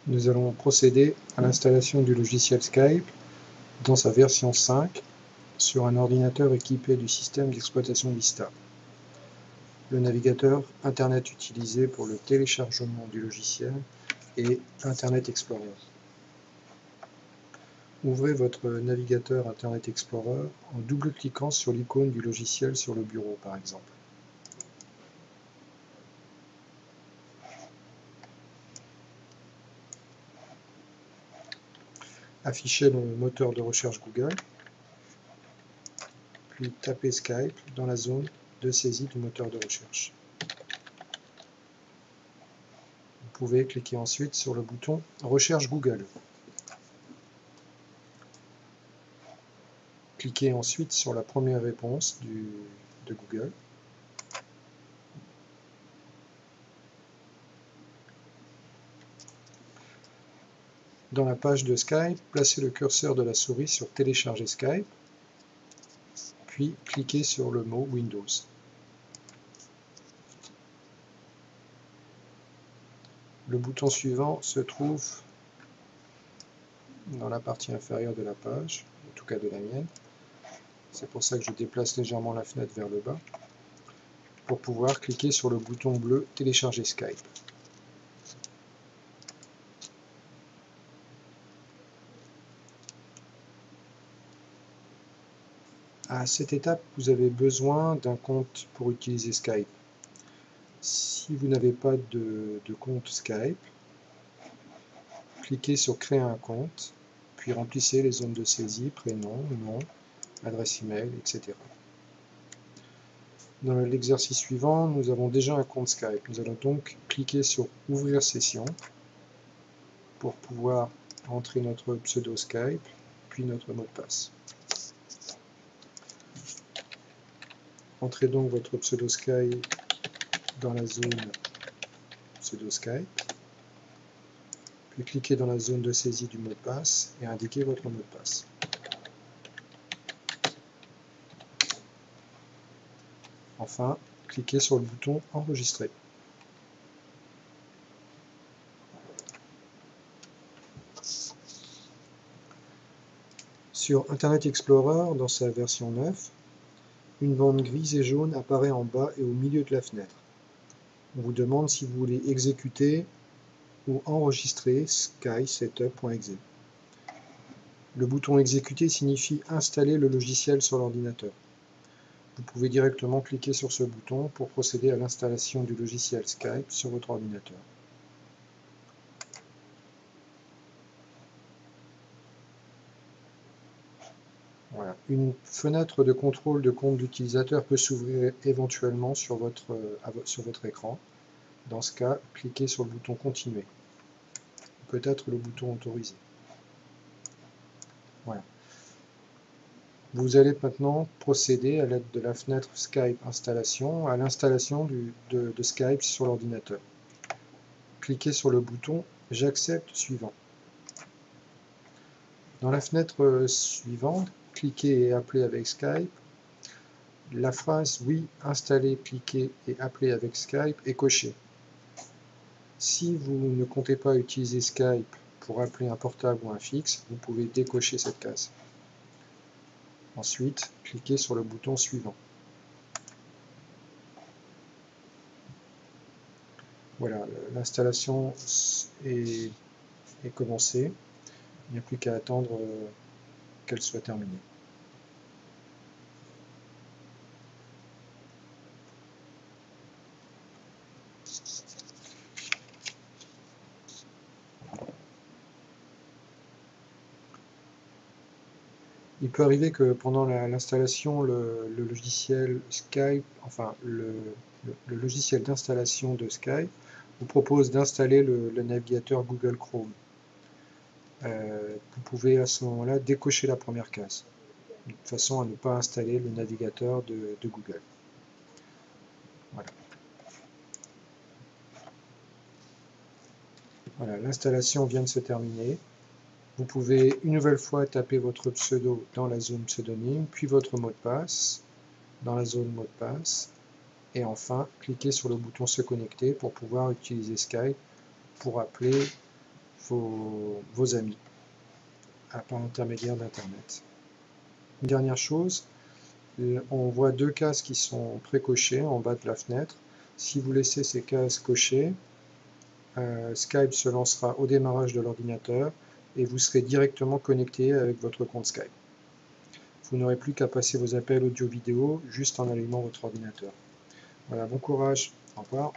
Nous allons procéder à l'installation du logiciel Skype dans sa version 5 sur un ordinateur équipé du système d'exploitation Vista. Le navigateur Internet utilisé pour le téléchargement du logiciel est Internet Explorer. Ouvrez votre navigateur Internet Explorer en double-cliquant sur l'icône du logiciel sur le bureau, par exemple. Affichez le moteur de recherche Google, puis tapez Skype dans la zone de saisie du moteur de recherche. Vous pouvez cliquer ensuite sur le bouton Recherche Google. Cliquez ensuite sur la première réponse de Google. Dans la page de Skype, placez le curseur de la souris sur Télécharger Skype, puis cliquez sur le mot Windows. Le bouton suivant se trouve dans la partie inférieure de la page, en tout cas de la mienne. C'est pour ça que je déplace légèrement la fenêtre vers le bas, pour pouvoir cliquer sur le bouton bleu Télécharger Skype. À cette étape, vous avez besoin d'un compte pour utiliser Skype. Si vous n'avez pas de compte Skype, cliquez sur Créer un compte, puis remplissez les zones de saisie, prénom, nom, adresse email, etc. Dans l'exercice suivant, nous avons déjà un compte Skype. Nous allons donc cliquer sur Ouvrir session pour pouvoir entrer notre pseudo Skype, puis notre mot de passe. Entrez donc votre pseudo Skype dans la zone pseudo Skype, puis cliquez dans la zone de saisie du mot de passe et indiquez votre mot de passe. Enfin, cliquez sur le bouton Enregistrer. Sur Internet Explorer, dans sa version 9, une bande grise et jaune apparaît en bas et au milieu de la fenêtre. On vous demande si vous voulez exécuter ou enregistrer skysetup.exe. Le bouton Exécuter signifie installer le logiciel sur l'ordinateur. Vous pouvez directement cliquer sur ce bouton pour procéder à l'installation du logiciel Skype sur votre ordinateur. Voilà. Une fenêtre de contrôle de compte d'utilisateur peut s'ouvrir éventuellement sur votre écran. Dans ce cas, cliquez sur le bouton Continuer. Peut-être le bouton Autoriser. Voilà. Vous allez maintenant procéder à l'aide de la fenêtre Skype Installation à l'installation de Skype sur l'ordinateur. Cliquez sur le bouton J'accepte suivant. Dans la fenêtre suivante, cliquez et appelez avec Skype. La phrase Oui, installer, cliquer et appeler avec Skype est cochée. Si vous ne comptez pas utiliser Skype pour appeler un portable ou un fixe, vous pouvez décocher cette case. Ensuite, cliquez sur le bouton suivant. Voilà, l'installation est commencée. Il n'y a plus qu'à attendre qu'elle soit terminée. Il peut arriver que pendant l'installation, le logiciel Skype, enfin le logiciel d'installation de Skype, vous propose d'installer le navigateur Google Chrome. Vous pouvez à ce moment-là décocher la première case, de façon à ne pas installer le navigateur de Google. Voilà. Voilà, l'installation vient de se terminer. Vous pouvez une nouvelle fois taper votre pseudo dans la zone pseudonyme, puis votre mot de passe dans la zone mot de passe, et enfin cliquez sur le bouton se connecter pour pouvoir utiliser Skype pour appeler vos amis par l'intermédiaire d'Internet. Une dernière chose, on voit deux cases qui sont précochées en bas de la fenêtre. Si vous laissez ces cases cochées, Skype se lancera au démarrage de l'ordinateur et vous serez directement connecté avec votre compte Skype. Vous n'aurez plus qu'à passer vos appels audio-vidéo juste en allumant votre ordinateur. Voilà, bon courage, au revoir.